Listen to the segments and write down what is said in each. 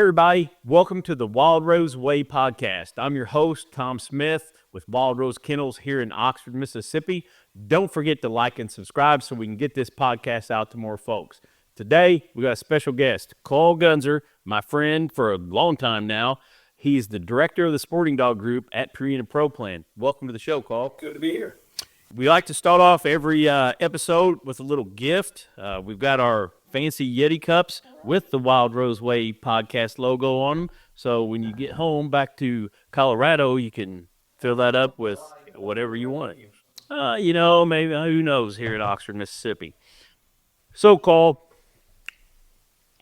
everybody, welcome to the Wildrose Way Podcast. I'm your host, Tom Smith, with Wildrose Kennels here in Oxford, Mississippi. Don't forget to like and subscribe so we can get this podcast out to more folks. Today, we got a special guest, Karl Gunzer, my friend for a long time now. He's the director of the sporting dog group at Purina Pro Plan. Welcome to the show, Karl. Good to be here. We like to start off every episode with a little gift. We've got our fancy Yeti cups with the Wildrose Way Podcast logo on them. So when you get home back to Colorado, you can fill that up with whatever you want. Maybe, who knows, here in Oxford, Mississippi. So, Karl,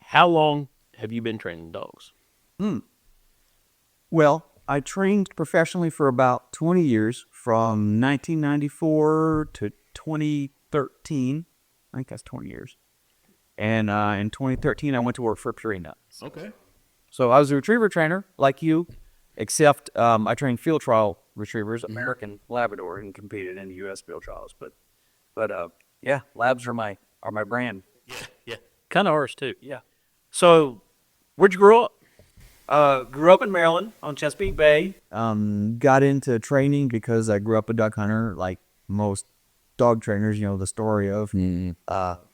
how long have you been training dogs? Well, I trained professionally for about 20 years, from 1994 to 2013. I think that's 20 years. And in 2013, I went to work for Purina. Okay. So I was a retriever trainer, like you, except I trained field trial retrievers, American Labrador, and competed in the U.S. field trials. But yeah, labs are my brand. Yeah. Kind of ours, too. Yeah. So, where'd you grow up? Grew up in Maryland on Chesapeake Bay. Got into training because I grew up a duck hunter, like most dog trainers. You know the story of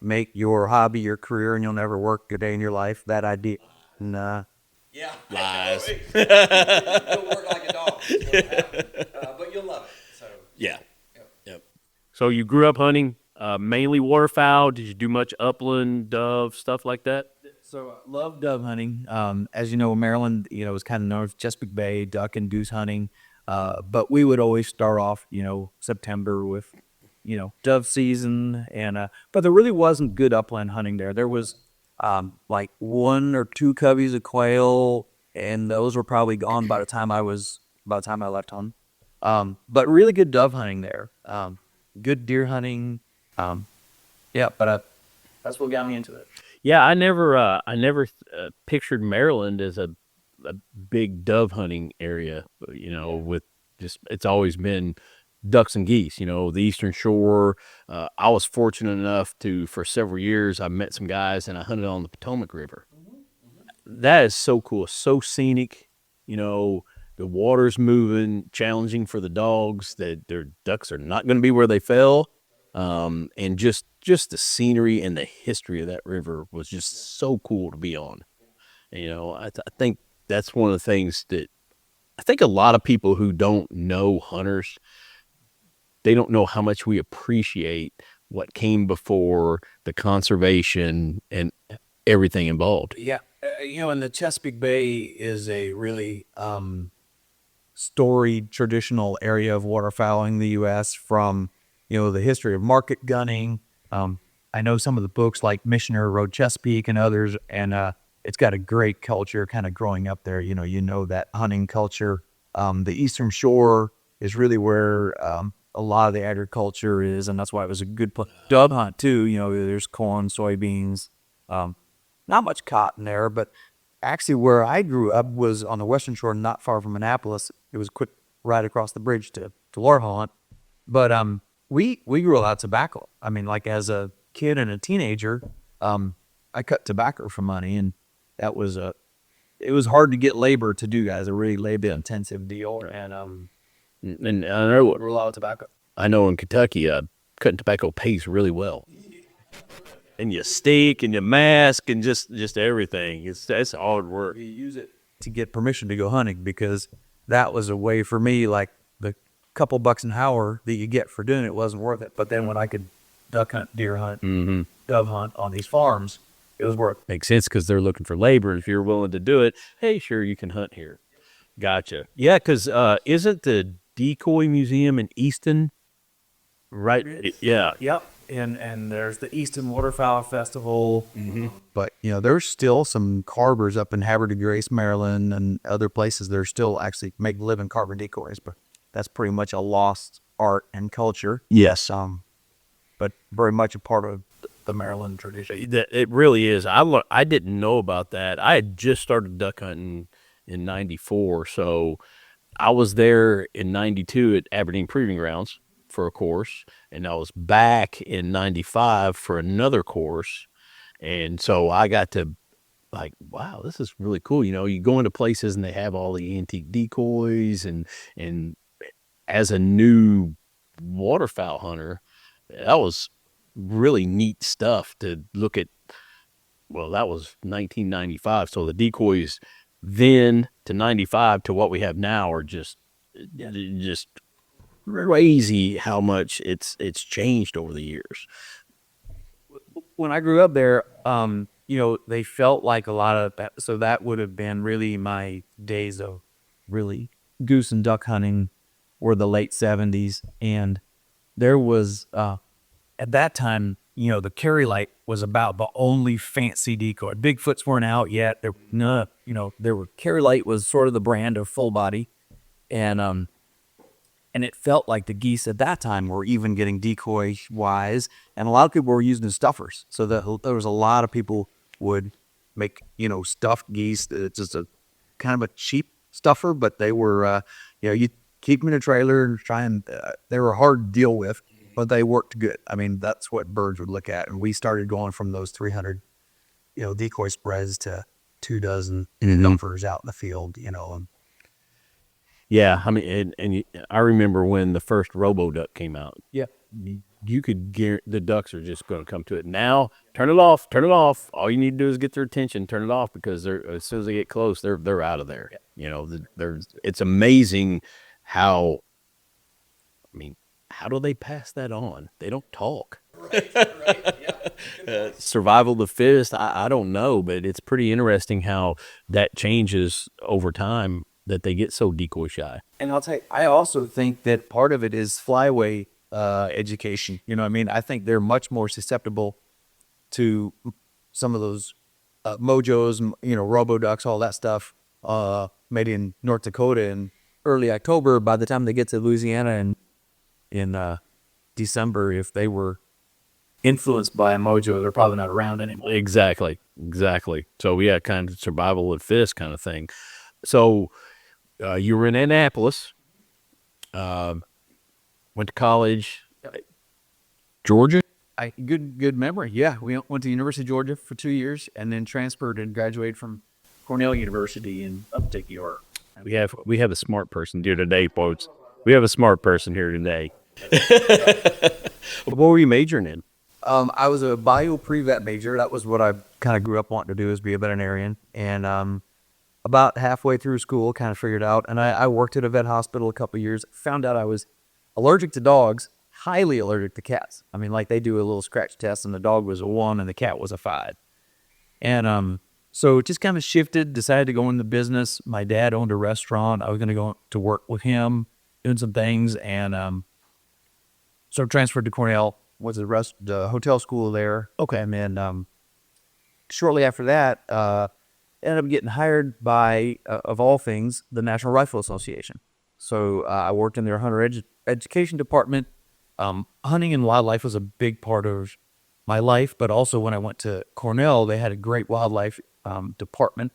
make your hobby your career and you'll never work a day in your life. That idea. And, yeah. Lies. You'll work like a dog. But you'll love it. So. Yeah. Yep. So you grew up hunting mainly waterfowl. Did you do much upland, dove, stuff like that? So I love dove hunting. As you know, Maryland, is kind of known as Chesapeake Bay, duck and goose hunting. But we would always start off, September with, dove season. And but there really wasn't good upland hunting there. There was like one or two coveys of quail, and those were probably gone by the time I left home. But really good dove hunting there. Good deer hunting. But that's what got me into it. Yeah, I never pictured Maryland as a big dove hunting area. With just it's always been ducks and geese. The Eastern Shore. I was fortunate enough for several years, I met some guys and I hunted on the Potomac River. That is so cool, so scenic. The water's moving, challenging for the dogs. That their ducks are not going to be where they fell. And just the scenery and the history of that river was just so cool to be on. I think that's one of the things that I think a lot of people who don't know hunters, they don't know how much we appreciate what came before, the conservation and everything involved. Yeah. And the Chesapeake Bay is a really storied, traditional area of waterfowling in the U.S. from the history of market gunning. I know some of the books like Missioner Rode Chesapeake and others, and it's got a great culture kind of growing up there. That hunting culture. The Eastern Shore is really where a lot of the agriculture is, and that's why it was a good dove hunt too. There's corn, soybeans, not much cotton there, but actually where I grew up was on the Western Shore, not far from Annapolis. It was a quick ride across the bridge to Laurel Hunt. But we grew a lot of tobacco. I mean, like as a kid and a teenager, I cut tobacco for money, and that was it was hard to get labor to do, guys. A really labor intensive deal, and I know grew a lot of tobacco. I know in Kentucky, cutting tobacco pays really well. And you steak and you mask and just everything. It's hard work. We use it to get permission to go hunting because that was a way for me, like the couple bucks an hour that you get for doing it wasn't worth it. But then when I could duck hunt, deer hunt, dove hunt on these farms, it was worth it. Makes sense because they're looking for labor. And if you're willing to do it, hey, sure, you can hunt here. Gotcha. Yeah, because isn't the Decoy Museum in Easton? Right. Yeah. Yep. And there's the Easton Waterfowl Festival. But, there's still some carvers up in Havre de Grace, Maryland, and other places that are still actually make living carving decoys. But that's pretty much a lost art and culture. Yes. But very much a part of the Maryland tradition. It really is. I didn't know about that. I had just started duck hunting in 94. So I was there in 92 at Aberdeen Proving Grounds for a course, and I was back in 95 for another course. And so I got to like, wow, this is really cool. You know, you go into places and they have all the antique decoys, and as a new waterfowl hunter, that was really neat stuff to look at. Well, that was 1995, so the decoys then to 95 to what we have now are just crazy how much it's changed over the years. When I grew up there, they felt like a lot of that. So that would have been really my days of really goose and duck hunting were the late 70s. And there was, at that time, the Carry Light was about the only fancy decoy. Bigfoots weren't out yet. Carry Light was sort of the brand of full body. And it felt like the geese at that time were even getting decoy wise, and a lot of people were using stuffers. So there was a lot of people would make stuffed geese. It's just a kind of a cheap stuffer, but they were you keep them in a trailer and try and they were hard to deal with, but they worked good. I mean, that's what birds would look at, and we started going from those 300 decoy spreads to 24 stuffers out in the field. Yeah, I mean, and I remember when the first Robo Duck came out. Yeah. You could guarantee the ducks are just going to come to it. Now, turn it off. All you need to do is get their attention, turn it off, because as soon as they get close, they're out of there. Yeah. It's amazing how do they pass that on? They don't talk. Right, yeah. Survival of the fittest, I don't know, but it's pretty interesting how that changes over time, that they get so decoy shy. And I'll tell you, I also think that part of it is flyaway education. I think they're much more susceptible to some of those mojos, robo ducks, all that stuff made in North Dakota in early October. By the time they get to Louisiana in December, if they were influenced by a mojo, they're probably not around anymore. Exactly. So yeah, kind of survival of the fittest kind of thing. So you were in Annapolis, went to college, Georgia? Good memory. Yeah, we went to the University of Georgia for 2 years, and then transferred and graduated from Cornell University in upstate New York. We have a smart person here today, folks. We have a smart person here today. What were you majoring in? I was a bio pre-vet major. That was what I kind of grew up wanting to do, is be a veterinarian. And about halfway through school, kind of figured out, and I worked at a vet hospital a couple of years, found out I was allergic to dogs, highly allergic to cats. I mean, like, they do a little scratch test, and the dog was a 1 and the cat was a 5. And so it just kind of shifted, decided to go into business. My dad owned a restaurant. I was going to go to work with him, doing some things, and so transferred to Cornell, was the hotel school there. Okay. And then shortly after that, ended up getting hired by, of all things, the National Rifle Association. So I worked in their hunter education department. Hunting and wildlife was a big part of my life, but also when I went to Cornell, they had a great wildlife department,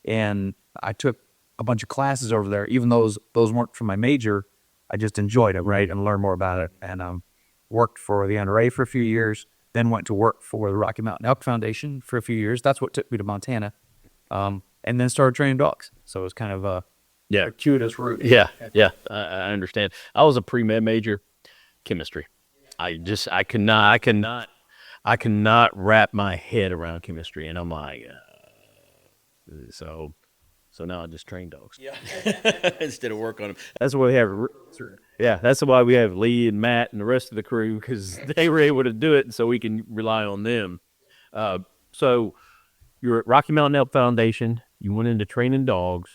and I took a bunch of classes over there. Even though those weren't for my major, I just enjoyed it, right, and learned more about it. And worked for the NRA for a few years, then went to work for the Rocky Mountain Elk Foundation for a few years. That's what took me to Montana. And then started training dogs. So it was kind of a circuitous route. Yeah, I understand. I was a pre-med major, chemistry. I cannot wrap my head around chemistry, and I'm like, so now I just train dogs. Yeah. Instead of work on them. That's why we have. Yeah, that's why we have Lee and Matt and the rest of the crew, because they were able to do it, and so we can rely on them. So you're at Rocky Mountain Elk Foundation. You went into training dogs,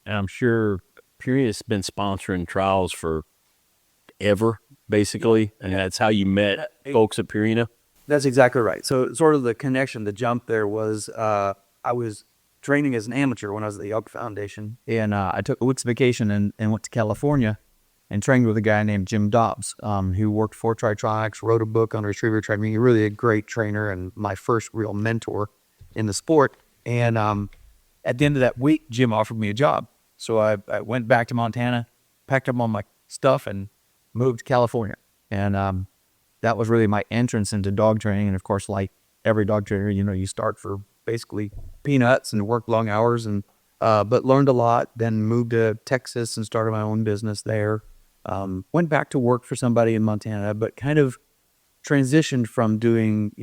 and I'm sure Purina's been sponsoring trials for ever, basically, and that's how you met folks at Purina. That's exactly right. So sort of the connection, the jump there was, I was training as an amateur when I was at the Elk Foundation, and I took a week's vacation and went to California and trained with a guy named Jim Dobbs, who worked for Tritronics, wrote a book on retriever training. He's really a great trainer and my first real mentor in the sport. And at the end of that week, Jim offered me a job. So I went back to Montana, packed up all my stuff, and moved to California. And that was really my entrance into dog training. And of course, like every dog trainer, you start for basically peanuts and worked long hours and but learned a lot, then moved to Texas and started my own business there. Went back to work for somebody in Montana, but kind of transitioned from doing,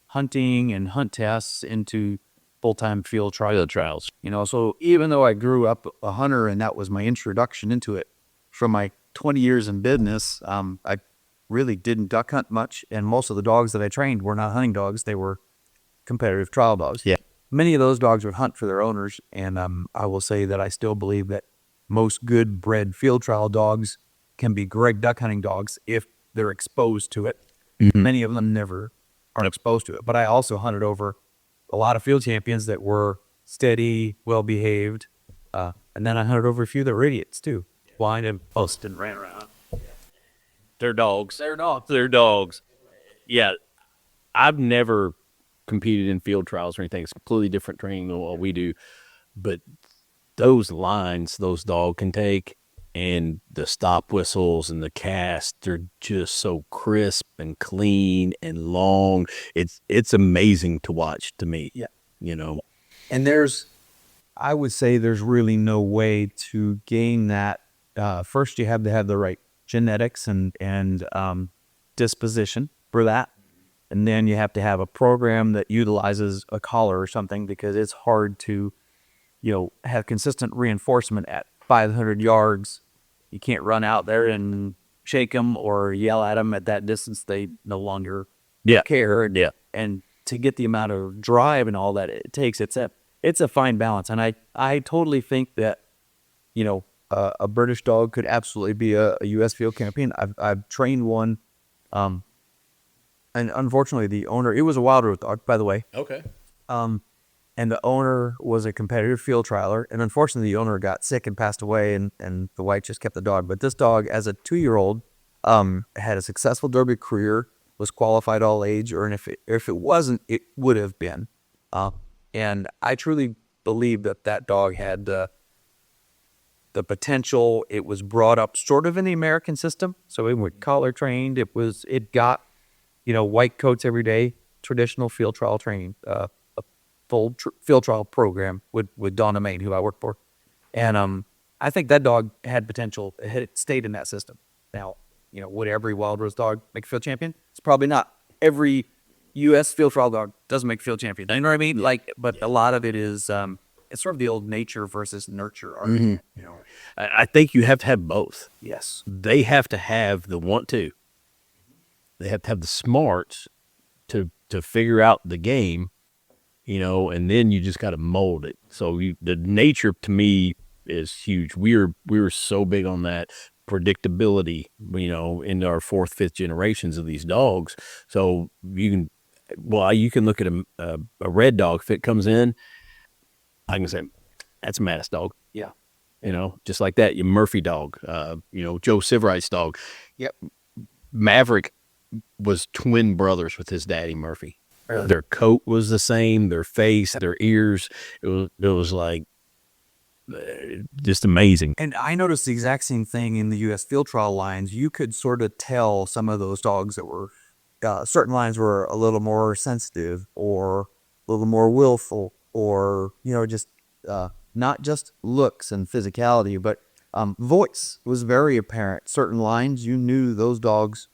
hunting and hunt tests into full-time field trials. So even though I grew up a hunter and that was my introduction into it, from my 20 years in business, I really didn't duck hunt much, and most of the dogs that I trained were not hunting dogs. They were competitive trial dogs. Yeah. Many of those dogs would hunt for their owners, and I will say that I still believe that most good bred field trial dogs can be great duck hunting dogs if they're exposed to it. Many of them never are exposed to it. But I also hunted over a lot of field champions that were steady, well-behaved, and then I hunted over a few that were idiots too. Whined and posted and ran around. They're dogs. They're dogs. Yeah. I've never competed in field trials or anything. It's completely different training than what we do. But those lines those dogs can take and the stop whistles and the cast, they're just so crisp and clean and long. It's amazing to watch to me. Yeah. And I would say there's really no way to gain that. First, you have to have the right genetics and disposition for that. And then you have to have a program that utilizes a collar or something, because it's hard to, have consistent reinforcement at 500 yards. You can't run out there and shake them or yell at them at that distance. They no longer care. Yeah. And to get the amount of drive and all that it takes, it's a fine balance. And I totally think that, a British dog could absolutely be a U.S. field champion. I've trained one, and unfortunately the owner, it was a Wildrose dog, by the way. Okay. And the owner was a competitive field trialer, and unfortunately the owner got sick and passed away, and the wife just kept the dog. But this dog, as a 2-year-old, had a successful Derby career, was qualified all age, or if it wasn't, it would have been. And I truly believe that dog had the potential. It was brought up sort of in the American system, so it was collar trained. It got, white coats every day, traditional field trial training, a full field trial program with Donna Main, who I work for. And I think that dog had potential. It had stayed in that system. Now, would every Wildrose dog make a field champion? It's probably not. Every U.S. field trial dog doesn't make field champion. You know what I mean? But a lot of it is, it's sort of the old nature versus nurture argument. I think you have to have both. Yes. They have to have the want to. They have to have the smarts to figure out the game, and then you just got to mold it. So the nature to me is huge. We were so big on that predictability, in our 4th, 5th generations of these dogs. So you can look at a red dog. If it comes in, I can say, that's a Mattis dog. Yeah. Just like that. Your Murphy dog, Joe Siverite's dog. Yep. Maverick was twin brothers with his daddy, Murphy. Really? Their coat was the same, their face, their ears. It was like just amazing. And I noticed the exact same thing in the U.S. field trial lines. You could sort of tell some of those dogs that were, certain lines were a little more sensitive or a little more willful, or, just not just looks and physicality, but voice was very apparent. Certain lines, you knew those dogs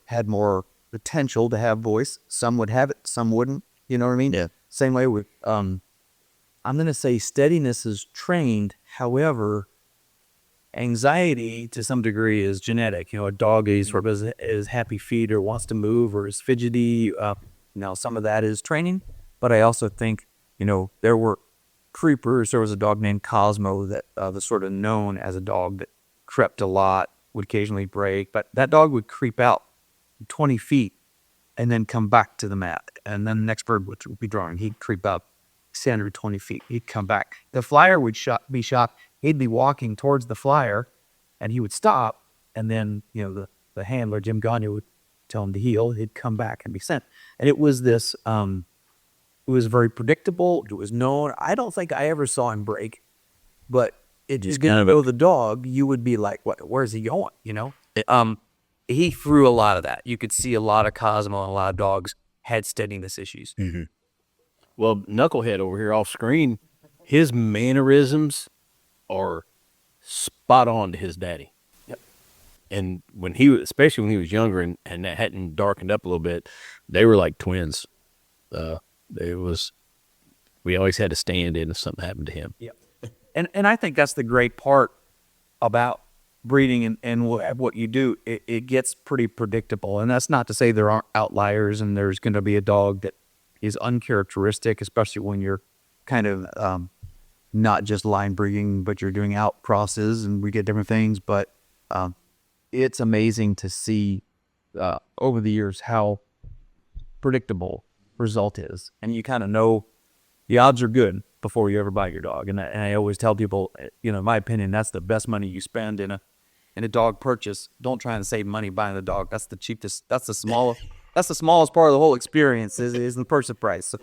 had more potential to have voice. Some would have it, some wouldn't. You know what I mean? Yeah. Same way with, I'm going to say steadiness is trained. However, anxiety to some degree is genetic. A dog is sort of is happy feet or wants to move or is fidgety. Now, some of that is training, but I also think, there were creepers. There was a dog named Cosmo that was sort of known as a dog that crept a lot, would occasionally break, but that dog would creep out 20 feet and then come back to the mat. And then the next bird would be drawing. He'd creep up 120 feet. He'd come back. The flyer would be shocked. He'd be walking towards the flyer and he would stop. And then, the handler, Jim Gagne, would tell him to heel. He'd come back and be sent. And it was this, it was very predictable. It was known. I don't think I ever saw him break, but it just didn't know the dog. You would be like, what, where's he going? He threw a lot of that. You could see a lot of Cosmo and a lot of dogs had steadiness issues. Well, Knucklehead over here off screen, his mannerisms are spot on to his daddy. Yep. And especially when he was younger and that hadn't darkened up a little bit, they were like twins. We always had to stand in if something happened to him. Yep. And I think that's the great part about breeding and what you do. It gets pretty predictable. And that's not to say there aren't outliers and there's going to be a dog that is uncharacteristic, especially when you're kind of not just line breeding, but you're doing out crosses and we get different things. But it's amazing to see over the years how predictable result is. And you kind of know the odds are good before you ever buy your dog. And I always tell people, in my opinion, that's the best money you spend in a dog purchase. Don't try and save money buying the dog. That's the cheapest. That's the smallest part of the whole experience is the purchase price. So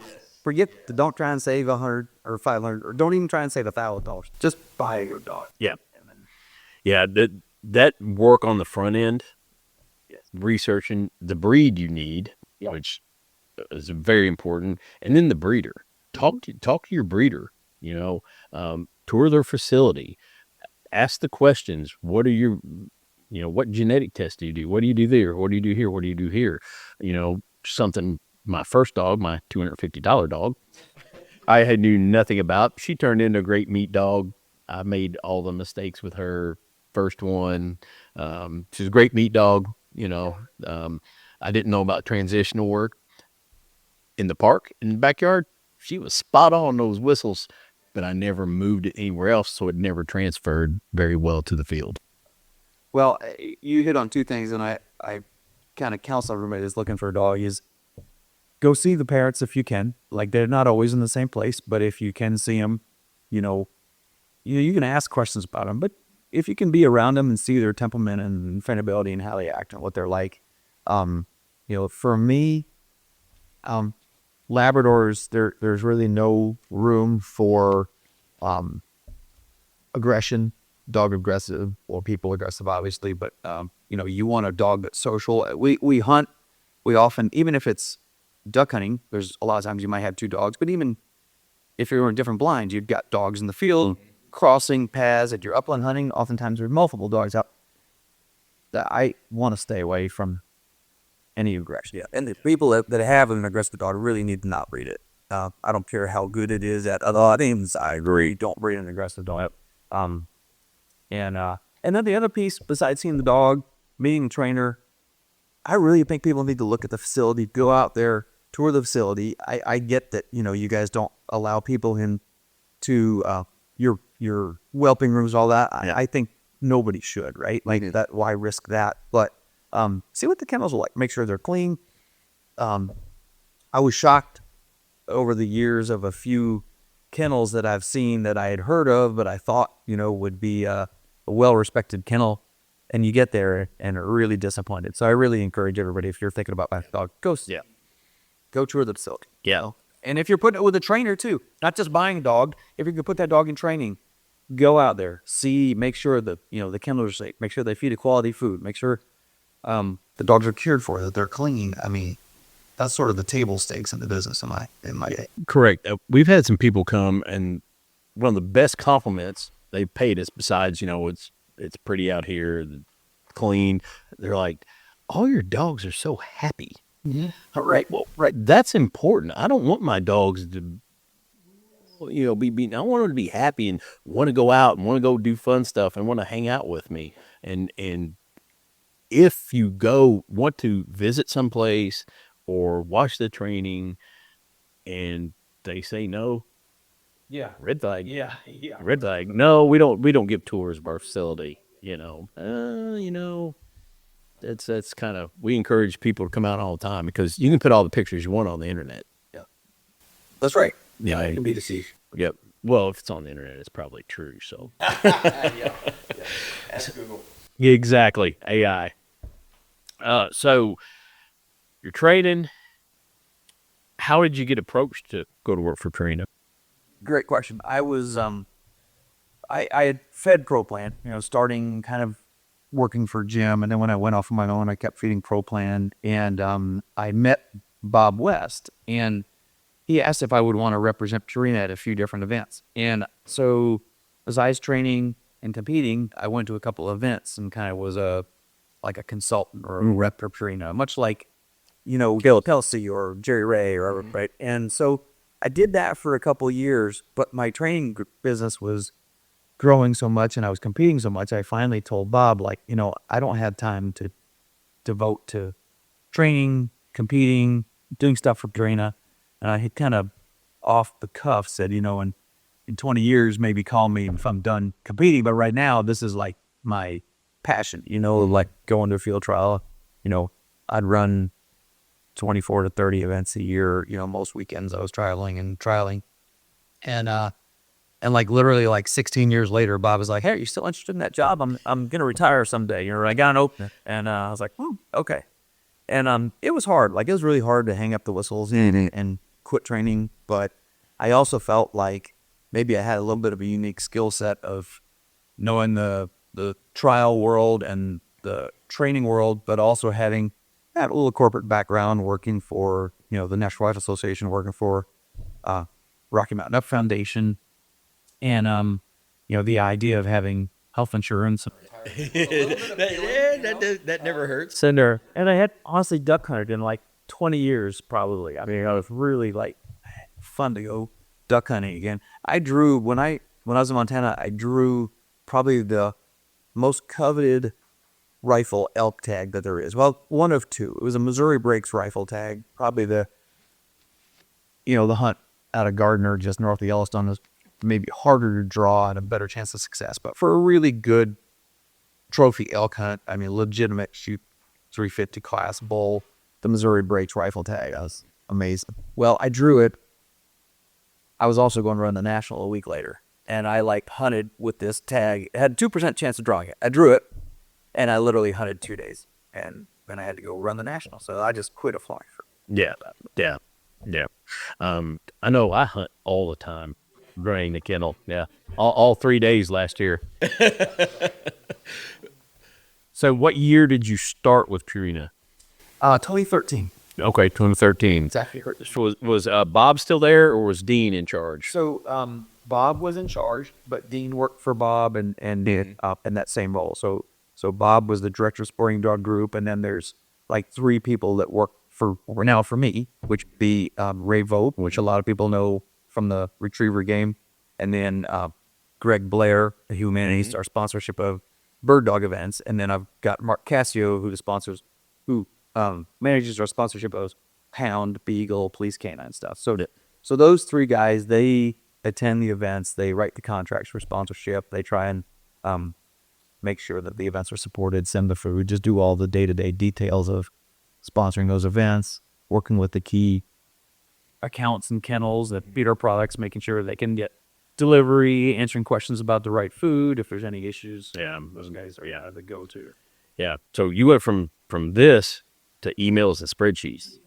don't try and save $100 or $500, or don't even try and save $1,000. Just buy a good dog. Yeah. Yeah. That work on the front end, researching the breed you need, which is very important. And then the breeder. Talk to your breeder, tour their facility, ask the questions. What are what genetic tests do you do? What do you do there? What do you do here? What do you do here? Something my first dog, my $250 dog, I knew nothing about. She turned into a great meat dog. I made all the mistakes with her first one. She's a great meat dog. I didn't know about transitional work in the park, in the backyard. She was spot on those whistles, but I never moved it anywhere else, so it never transferred very well to the field. Well, you hit on two things, and I kind of counsel everybody that's looking for a dog is go see the parents if you can. Like, they're not always in the same place, but if you can see them, you can ask questions about them. But if you can be around them and see their temperament and friendability and how they act and what they're like, for me, Labradors, there's really no room for aggression, dog aggressive or people aggressive, obviously. But you want a dog that's social. We hunt. We often, even if it's duck hunting, there's a lot of times you might have two dogs. But even if you're in different blinds, you've got dogs in the field, crossing paths. If you're upland hunting, oftentimes there's multiple dogs out. I want to stay away from any aggression. Yeah, and the people that have an aggressive dog really need to not breed it. I don't care how good it is at other things. I agree. Don't breed an aggressive dog. And then the other piece, besides seeing the dog, meeting the trainer, I really think people need to look at the facility, go out there, tour the facility. I get that, you guys don't allow people into your whelping rooms, all that. I think nobody should, right? Like that. Why risk that? But see what the kennels are like. Make sure they're clean. I was shocked over the years of a few kennels that I've seen that I had heard of, but I thought, would be a well-respected kennel. And you get there and are really disappointed. So I really encourage everybody, if you're thinking about buying a dog, go tour the facility. Yeah. And if you're putting it with a trainer too, not just buying a dog, if you can put that dog in training, go out there, make sure the kennels are safe, make sure they feed a quality food, make sure the dogs are cared for, that they're clean. I mean, that's sort of the table stakes in the business in my day. Correct. We've had some people come, and one of the best compliments they paid us, besides, it's pretty out here, clean. They're like, all your dogs are so happy. Yeah. All right. Well, right. That's important. I don't want my dogs to, be beaten. I want them to be happy and want to go out and want to go do fun stuff and want to hang out with me. And if you want to visit someplace or watch the training and they say no, red flag. Red flag. No, we don't give tours of our facility. That's kind of, we encourage people to come out all the time because you can put all the pictures you want on the internet. Yeah, that's right. Yeah, it can be deceived. Yep. Well, if it's on the internet, it's probably true. So. Yeah. Ask Google. Yeah, exactly. AI. So you're trading. How did you get approached to go to work for Purina? Great question. I was, I had fed ProPlan, starting kind of working for Jim. And then when I went off on my own, I kept feeding ProPlan. And I met Bob West, and he asked if I would want to represent Purina at a few different events. And so as I was training and competing, I went to a couple of events and kind of was like a consultant or a rep for Purina, much like, Bill Kelsey or Jerry Ray or whatever, right? And so I did that for a couple of years, but my training business was growing so much and I was competing so much, I finally told Bob, like, I don't have time to devote to training, competing, doing stuff for Purina. And I had kind of off the cuff said, in 20 years, maybe call me if I'm done competing. But right now, this is like my passion, like going to a field trial. I'd run 24 to 30 events a year. Most weekends I was trialing. And like literally like 16 years later, Bob was like, "Hey, are you still interested in that job? I'm going to retire someday. I got an opening." And I was like, okay. And it was hard. Like, it was really hard to hang up the whistles and quit training. But I also felt like maybe I had a little bit of a unique skill set of knowing the trial world and the training world, but also having that little corporate background working for, the National Rifle Association, working for Rocky Mountain Up Foundation. And, the idea of having health insurance. That never hurts. And I had honestly duck hunted in like 20 years probably. I mean, I was really like fun to go duck hunting again. I drew when I was in Montana, I drew probably the most coveted rifle elk tag that there is. Well, one of two. It was a Missouri Breaks rifle tag. Probably the hunt out of Gardner, just north of Yellowstone, is maybe harder to draw and a better chance of success. But for a really good trophy elk hunt, I mean, legitimate shoot 350 class bull, the Missouri Breaks rifle tag, I was amazing. Well, I drew it. I was also going to run the national a week later, and I hunted with this tag. It had a 2% chance of drawing it. I drew it, and I literally hunted 2 days, and then I had to go run the national. So I just quit applying for it. Yeah. I know I hunt all the time during the kennel. Yeah, all 3 days last year. So what year did you start with Purina? 2013. Okay, 2013. Exactly. Was Bob still there, or was Dean in charge? So Bob was in charge, but Dean worked for Bob and did in that same role. So Bob was the director of sporting dog group, and then there's like 3 people that work for me, which would be Ray Vogt, which a lot of people know from the Retriever game, and then Greg Blair, who manages our sponsorship of bird dog events, and then I've got Mark Cassio, who manages our sponsorship of Hound, Beagle, Police Canine stuff. So those 3 guys, they attend the events, they write the contracts for sponsorship, they try and make sure that the events are supported, send the food, just do all the day-to-day details of sponsoring those events, working with the key accounts and kennels that feed our products, making sure they can get delivery, answering questions about the right food, if there's any issues. Yeah, Those guys are the go-to. yeah. So you went from this to emails and spreadsheets.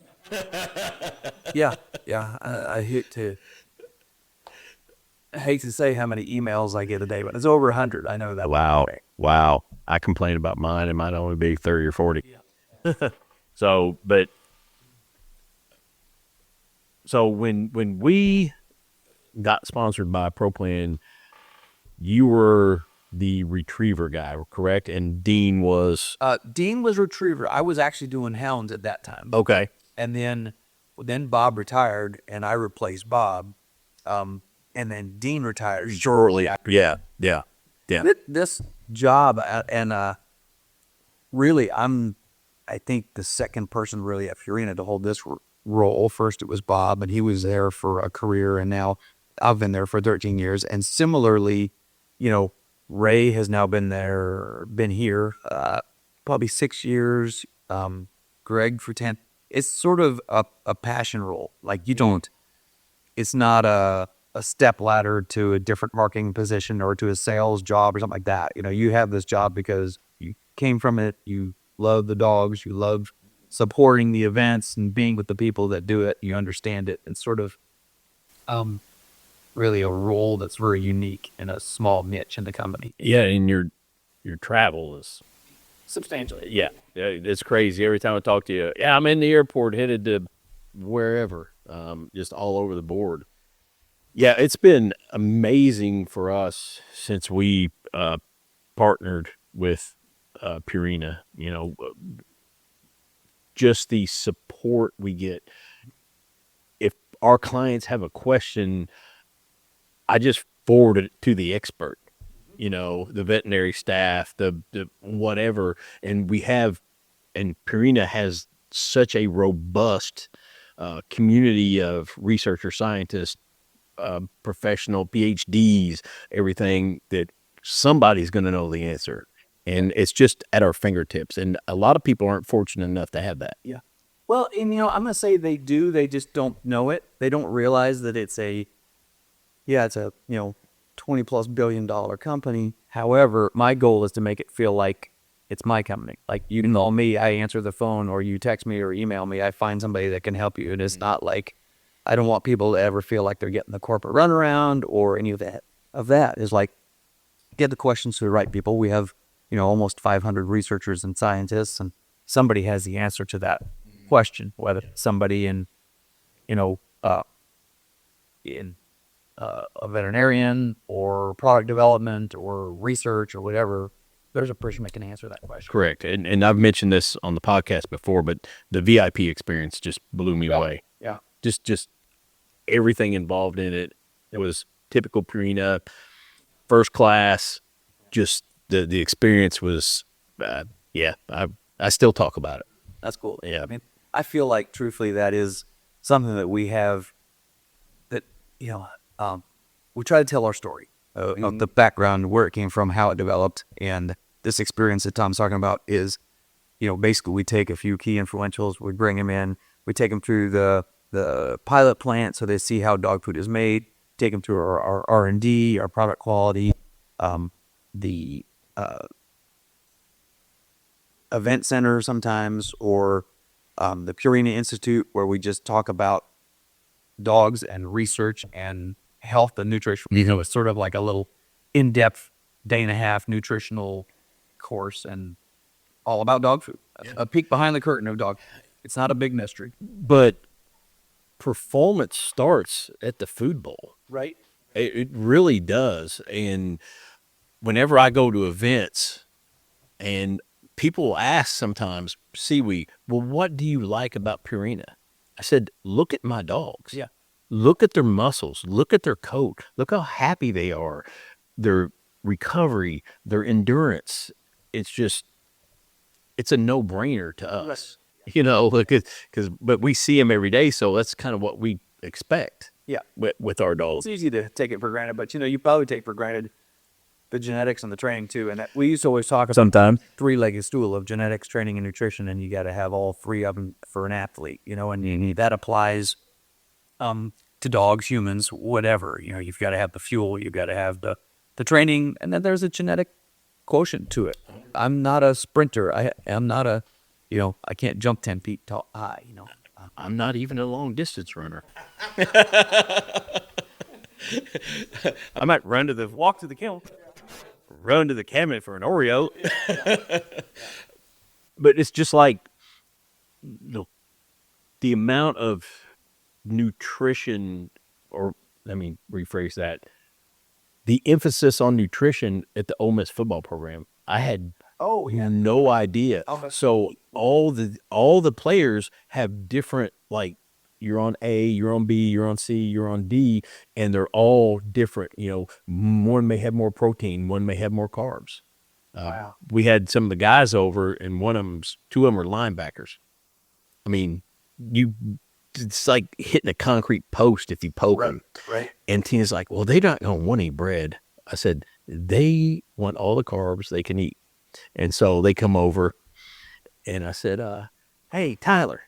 Yeah. I hate to say how many emails I get a day, but it's over 100. I know that. Wow. I complain about mine, and mine only be 30 or 40. Yeah. So when we got sponsored by ProPlan, you were the retriever guy, correct? And Dean was retriever. I was actually doing hounds at that time. okay. And then Bob retired, and I replaced Bob. And then Dean retired shortly after. Yeah. This job, and really, I think the second person really at Purina to hold this role. First, it was Bob, and he was there for a career, and now I've been there for 13 years. And similarly, Ray has now been here probably 6 years. Greg for 10. It's sort of a passion role. Like, it's not a step ladder to a different marketing position or to a sales job or something like that. You have this job because you came from it. You love the dogs. You love supporting the events and being with the people that do it. You understand it. It's sort of really a role that's very unique in a small niche in the company. Yeah, and your travel is Substantially. yeah, it's crazy. Every time I talk to you, I'm in the airport headed to wherever, just all over the board. Yeah, it's been amazing for us since we partnered with Purina. Just the support we get. If our clients have a question, I just forward it to the expert, the veterinary staff, the whatever. And Purina has such a robust community of researcher scientists, professional PhDs, everything, that somebody's going to know the answer. And it's just at our fingertips. And a lot of people aren't fortunate enough to have that. Yeah. Well, and I'm gonna say they do. They just don't know it. They don't realize that it's a $20+ billion company. However, my goal is to make it feel like it's my company. Like, you call me, I answer the phone, or you text me or email me, I find somebody that can help you. And it's not like, I don't want people to ever feel like they're getting the corporate runaround or any of that. Is like, get the questions to the right people. We have, almost 500 researchers and scientists, and somebody has the answer to that question, whether it's somebody in a veterinarian or product development or research or whatever. There's a person that can answer that question. Correct. And I've mentioned this on the podcast before, but the VIP experience just blew me away. Yeah. Just everything involved in it. It was typical Purina, first class. Just the experience was, I still talk about it. That's cool. Yeah. I mean, I feel like, truthfully, that is something that we have, that, we try to tell our story of the background, where it came from, how it developed. And this experience that Tom's talking about is, basically we take a few key influentials, we bring them in, we take them through the pilot plant so they see how dog food is made, take them through our R&D, our product quality, the event center sometimes, or the Purina Institute, where we just talk about dogs and research and health and nutrition. It's sort of like a little in-depth day-and-a-half nutritional course, and all about dog food. A peek behind the curtain of dog. It's not a big mystery. But performance starts at the food bowl. Right. It really does. And whenever I go to events, and people ask sometimes, well, what do you like about Purina? I said, look at my dogs. Yeah. Look at their muscles. Look at their coat. Look how happy they are. Their recovery, their endurance. It's a no-brainer to us. But we see them every day, so that's kind of what we expect. Yeah. With our dogs. It's easy to take it for granted, but you probably take for granted the genetics and the training too. And that we used to always talk sometimes three-legged stool of genetics, training, and nutrition, and you got to have all three of them for an athlete, and that applies to dogs, humans, whatever. You've got to have the fuel, you've got to have the training, and then there's a genetic quotient to it. I'm not a sprinter. I'm not a, I can't jump 10 feet tall high, I'm not even a long distance runner. I might walk to the kennel, run to the cabinet for an Oreo. But it's just like the amount of nutrition, or let me rephrase that, the emphasis on nutrition at the Ole Miss football program. I had no idea. So all the players have different, like, you're on A, you're on B, you're on C, you're on D, and they're all different. One may have more protein, one may have more carbs. Wow. We had some of the guys over, and two of them were linebackers. I mean, it's like hitting a concrete post if you poke them. Right. And Tina's like, well, they're not going to want any bread. I said, they want all the carbs they can eat. And so they come over, and I said, hey, Tyler,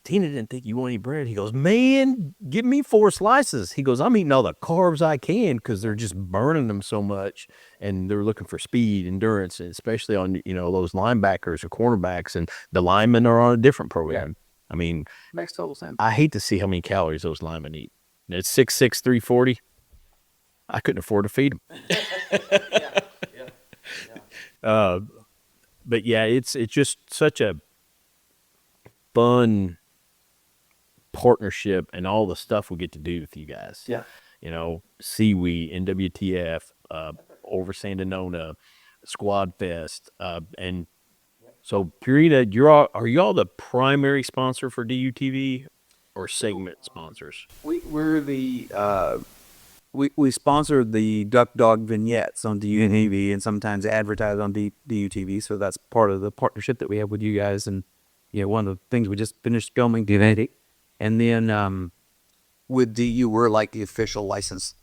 Tina didn't think you want any bread. He goes, man, give me 4 slices. He goes, I'm eating all the carbs I can, because they're just burning them so much, and they're looking for speed, endurance, and especially on, those linebackers or cornerbacks, and the linemen are on a different program. I mean, Makes total sense. I hate to see how many calories those linemen eat. And it's 6'6", 340. I couldn't afford to feed them. But yeah, it's just such a fun partnership and all the stuff we get to do with you guys. Yeah. You know, Seaweed, NWTF, over Sandinona, Squad Fest, and so Purina, are y'all the primary sponsor for DUTV or segment sponsors? We're the We sponsor the Duck Dog vignettes on DUTV and sometimes advertise on DUTV. So that's part of the partnership that we have with you guys. And, one of the things we just finished filming, DUTV. And then with DU, we're like the official licensed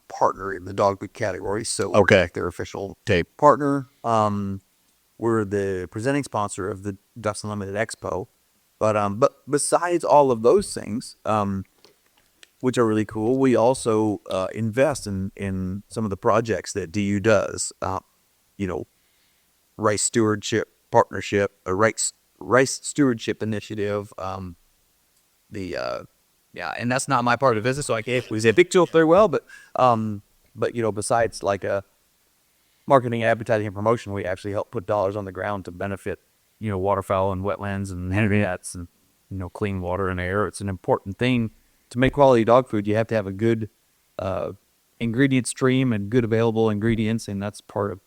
partner in the dog food category. So we're Okay. like their official Tape. partner. We're the presenting sponsor of the Ducks Unlimited Expo. But besides all of those things, which are really cool, we also invest in some of the projects that DU does. Rice Stewardship Partnership, a Rice Stewardship Initiative. And that's not my part of the business, so I can't say big deal very well. But besides like a marketing, advertising, and promotion, we actually help put dollars on the ground to benefit waterfowl and wetlands and habitats and clean water and air. It's an important thing to make quality dog food. You have to have a good ingredient stream and good available ingredients, and that's part of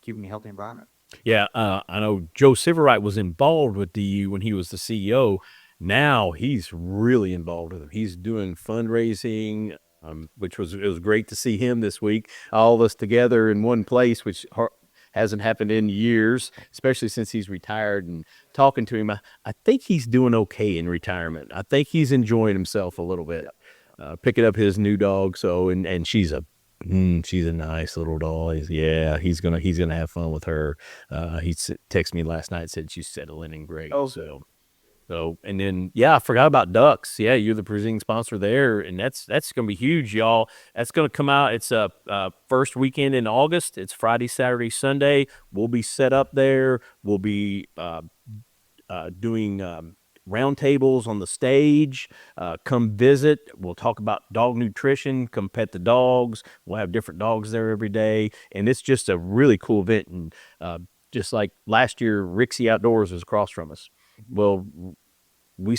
keeping a healthy environment. Yeah, I know Joe Siverite was involved with DU when he was the CEO. Now he's really involved with them. He's doing fundraising, it was great to see him this week. All of us together in one place, which hasn't happened in years, especially since he's retired. And talking to him, I think he's doing okay in retirement. I think he's enjoying himself a little bit, picking up his new dog. So and she's a nice little doll. He's gonna have fun with her. He texted me last night, said she's settling in great. Oh. So and then I forgot about ducks. Yeah, you're the presenting sponsor there, and that's gonna be huge, y'all. That's gonna come out. It's first weekend in August. It's Friday, Saturday, Sunday. We'll be set up there. We'll be doing roundtables on the stage. Come visit. We'll talk about dog nutrition. Come pet the dogs. We'll have different dogs there every day, and it's just a really cool event. And just like last year, Rixie Outdoors was across from us. Well, we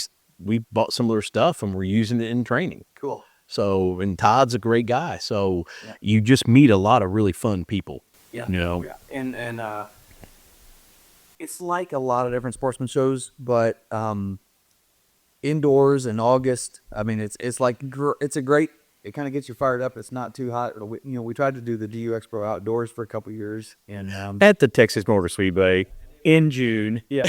bought some of their stuff and we're using it in training. cool. So, and Todd's a great guy. So you just meet a lot of really fun people. Yeah. Yeah. And it's like a lot of different sportsman shows, but indoors in August. I mean, it's like it's a great. It kind of gets you fired up. It's not too hot. We tried to do the DU Expo outdoors for a couple years, and At the Texas Motor Speedway in June. yeah,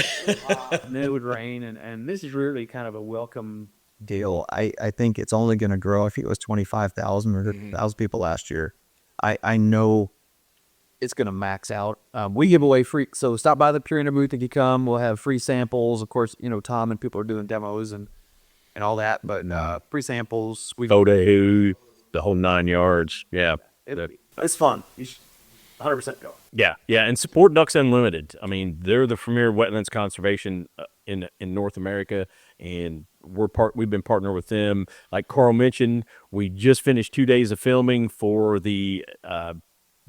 and then it would rain, and this is really kind of a welcome deal. I think it's only going to grow. I think it was 25,000 or 1,000 people last year. I know it's going to max out. We give away free, so stop by the Purina booth if you come. We'll have free samples. Of course, Tom and people are doing demos and all that, but free samples. Photo, the whole 9 yards. Yeah. It's fun. You should 100% go. Yeah, and support Ducks Unlimited. I mean, they're the premier wetlands conservation in North America, and we've been partnered with them. Like Karl mentioned, we just finished 2 days of filming for the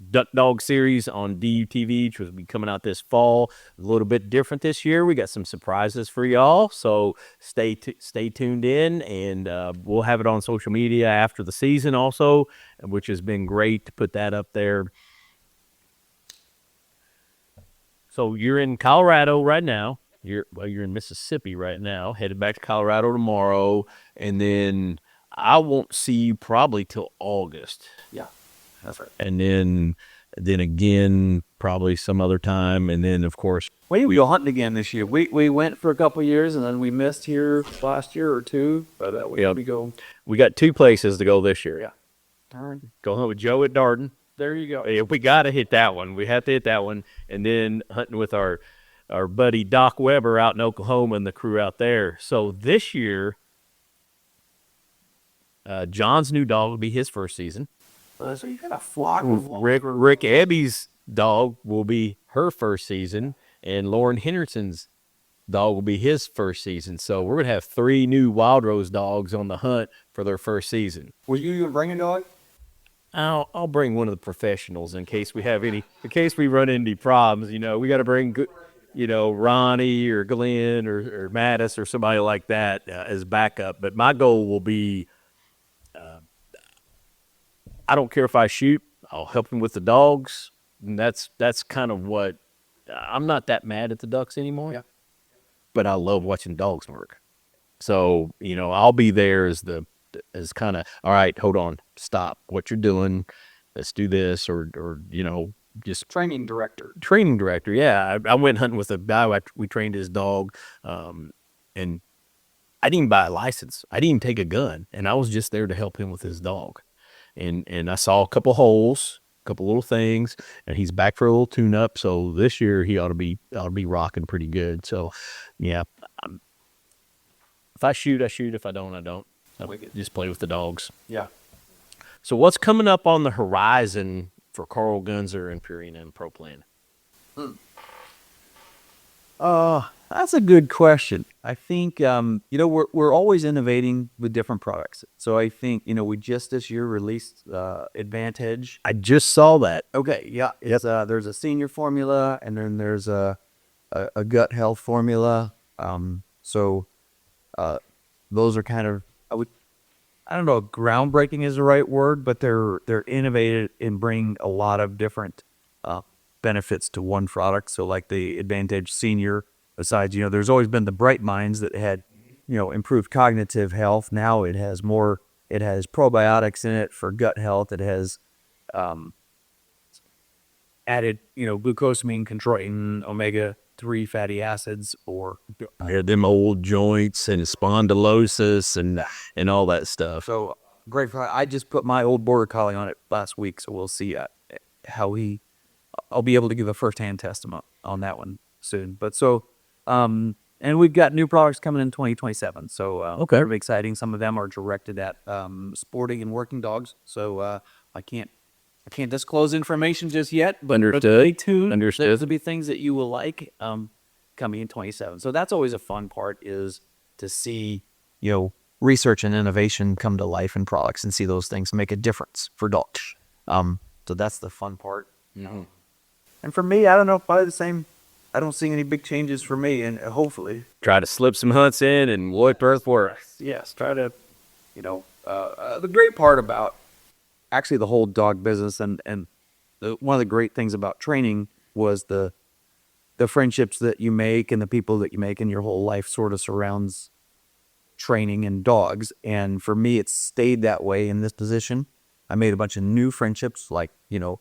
Duck Dog series on DUTV, which will be coming out this fall. A little bit different this year. We got some surprises for y'all, so stay tuned in, and we'll have it on social media after the season also, which has been great to put that up there. So you're in Colorado right now. You're in Mississippi right now, headed back to Colorado tomorrow, and then I won't see you probably till August. Yeah, that's right. And then again, probably some other time, and then of course We go hunting again this year. We went for a couple of years, and then we missed here last year or two. But we go. we got 2 places to go this year. Yeah. Darn. Go hunt with Joe at Darden. There you go. Yeah, we got to hit that one. We have to hit that one, and then hunting with our buddy Doc Weber out in Oklahoma and the crew out there. So this year, John's new dog will be his first season. So you got a flock of Rick Ebby's dog will be her first season, and Lauren Henderson's dog will be his first season. So we're gonna have 3 new Wildrose dogs on the hunt for their first season. Was you even bring a dog? I'll bring one of the professionals in case we run into problems. We got to bring good. Ronnie or Glenn or Mattis or somebody like that as backup. But my goal will be, I don't care if I shoot. I'll help him with the dogs. And that's kind of what I'm not that mad at the ducks anymore. Yeah. But I love watching dogs work. So I'll be there as kind of, all right, hold on, stop what you're doing. Let's do this, or just Training director. training director. Yeah, I went hunting with a guy. We trained his dog, and I didn't buy a license. I didn't take a gun, and I was just there to help him with his dog. And I saw a couple holes, a couple little things, and he's back for a little tune up. So this year he ought to be rocking pretty good. So yeah, if I shoot, I shoot. If I don't, I don't. I just play with the dogs. Yeah. So what's coming up on the horizon for Karl Gunzer and Purina and ProPlan? That's a good question. I think we're always innovating with different products. So I think we just this year released Advantage. I just saw that. Okay, yeah, it's there's a senior formula, and then there's a gut health formula. So those are kind of I don't know if groundbreaking is the right word, but they're innovative and bring a lot of different benefits to one product. So like the Advantage Senior, besides, there's always been the Bright Minds that had, improved cognitive health. Now it has probiotics in it for gut health. It has added, glucosamine, chondroitin, omega-3 fatty acids, or I had them old joints and spondylosis and all that stuff. so great. I just put my old border collie on it last week, so we'll see how I'll be able to give a first-hand testament on that one soon. But and we've got new products coming in 2027. So Okay. Very exciting. Some of them are directed at sporting and working dogs. So I can't disclose information just yet, but Understood. stay tuned. Understood. Those will be things that you will like coming in 27. So that's always a fun part, is to see research and innovation come to life in products and see those things make a difference for dogs. So that's the fun part. And for me, I don't know, probably the same. I don't see any big changes for me, and hopefully, Try to slip some hunts in and what earth works. yes, try to, the great part about actually the whole dog business and one of the great things about training was the friendships that you make and the people that you make, and your whole life sort of surrounds training and dogs. And for me, it's stayed that way in this position. I made a bunch of new friendships, like, you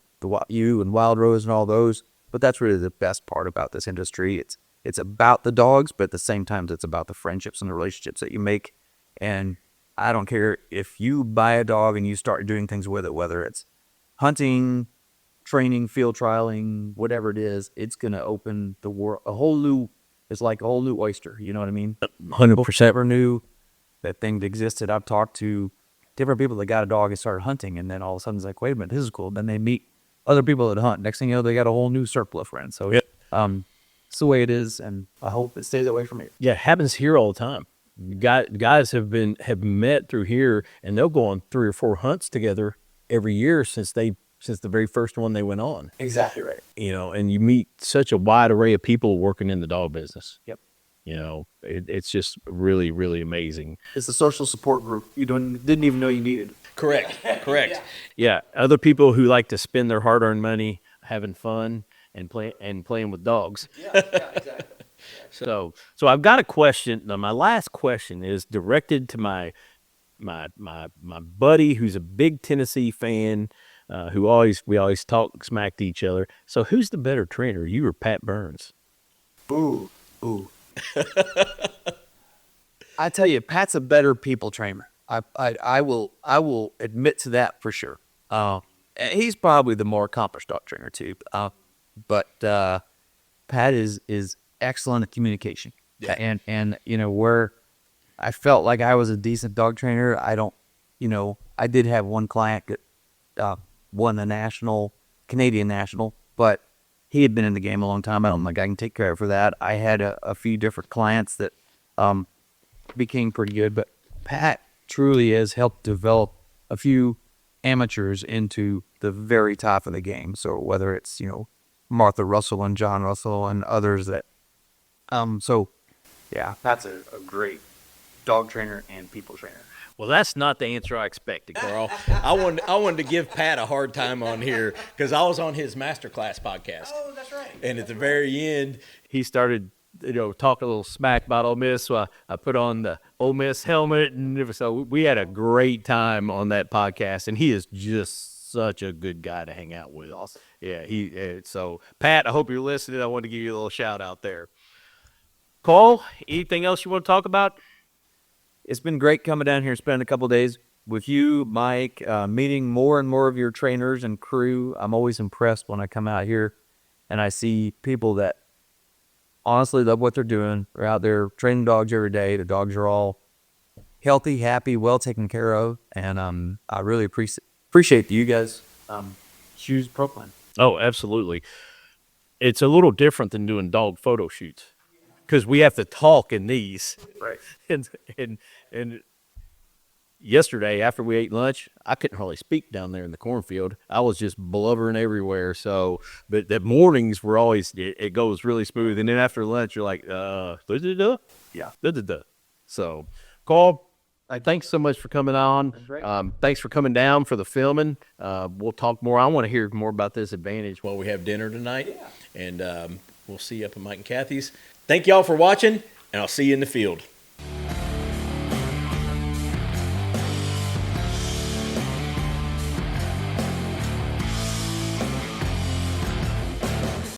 and Wildrose and all those. But that's really the best part about this industry. It's about the dogs, but at the same time, it's about the friendships and the relationships that you make. And I don't care if you buy a dog and you start doing things with it, whether it's hunting, training, field trialing, whatever it is, it's going to open the world. It's like a whole new oyster. You know what I mean? 100%. Never knew that thing existed. I've talked to different people that got a dog and started hunting, and then all of a sudden it's like, wait a minute, this is cool. Then they meet other people that hunt. Next thing you know, they got a whole new circle of friends. So it's the way it is, and I hope it stays that way from here. Yeah, it happens here all the time. Guys have met through here, and they'll go on 3 or 4 hunts together every year since the very first one they went on. Exactly right. And you meet such a wide array of people working in the dog business. Yep. It's just really, really amazing. It's a social support group you didn't even know you needed. Correct. Yeah, other people who like to spend their hard-earned money having fun and playing with dogs. Yeah, exactly. So I've got a question. Now, my last question is directed to my buddy who's a big Tennessee fan, we always talk smack to each other. So who's the better trainer, you or Pat Burns? Ooh. I tell you, Pat's a better people trainer. I will admit to that for sure. He's probably the more accomplished dog trainer too. But Pat is excellent at communication. Yeah. And where I felt like I was a decent dog trainer, I did have one client that won the Canadian national, but he had been in the game a long time. I'm like, I can take care of for that. I had a few different clients that became pretty good, but Pat truly has helped develop a few amateurs into the very top of the game. So whether it's, Martha Russell and John Russell and others that So, yeah, Pat's a great dog trainer and people trainer. Well, that's not the answer I expected, Carl. I wanted to give Pat a hard time on here because I was on his masterclass podcast. Oh, that's right. And at the very end, he started, talking a little smack about Ole Miss. So I put on the Ole Miss helmet, and so we had a great time on that podcast. And he is just such a good guy to hang out with. Awesome. Yeah, so Pat, I hope you're listening. I wanted to give you a little shout out there. Carl, anything else you want to talk about? It's been great coming down here and spending a couple of days with you, Mike, meeting more and more of your trainers and crew. I'm always impressed when I come out here and I see people that honestly love what they're doing. They're out there training dogs every day. The dogs are all healthy, happy, well taken care of. And I really appreciate you guys choose ProPlan. Oh, absolutely. It's a little different than doing dog photo shoots because we have to talk in these. Right. And yesterday after we ate lunch, I couldn't hardly speak down there in the cornfield. I was just blubbering everywhere. So, but the mornings were always, it goes really smooth. And then after lunch, you're like, da-da-da? Yeah. Da-da-da. So, Carl, thanks so much for coming on. Thanks for coming down for the filming. We'll talk more. I want to hear more about this advantage while we have dinner tonight. Yeah. And we'll see you up at Mike and Kathy's. Thank y'all for watching, and I'll see you in the field.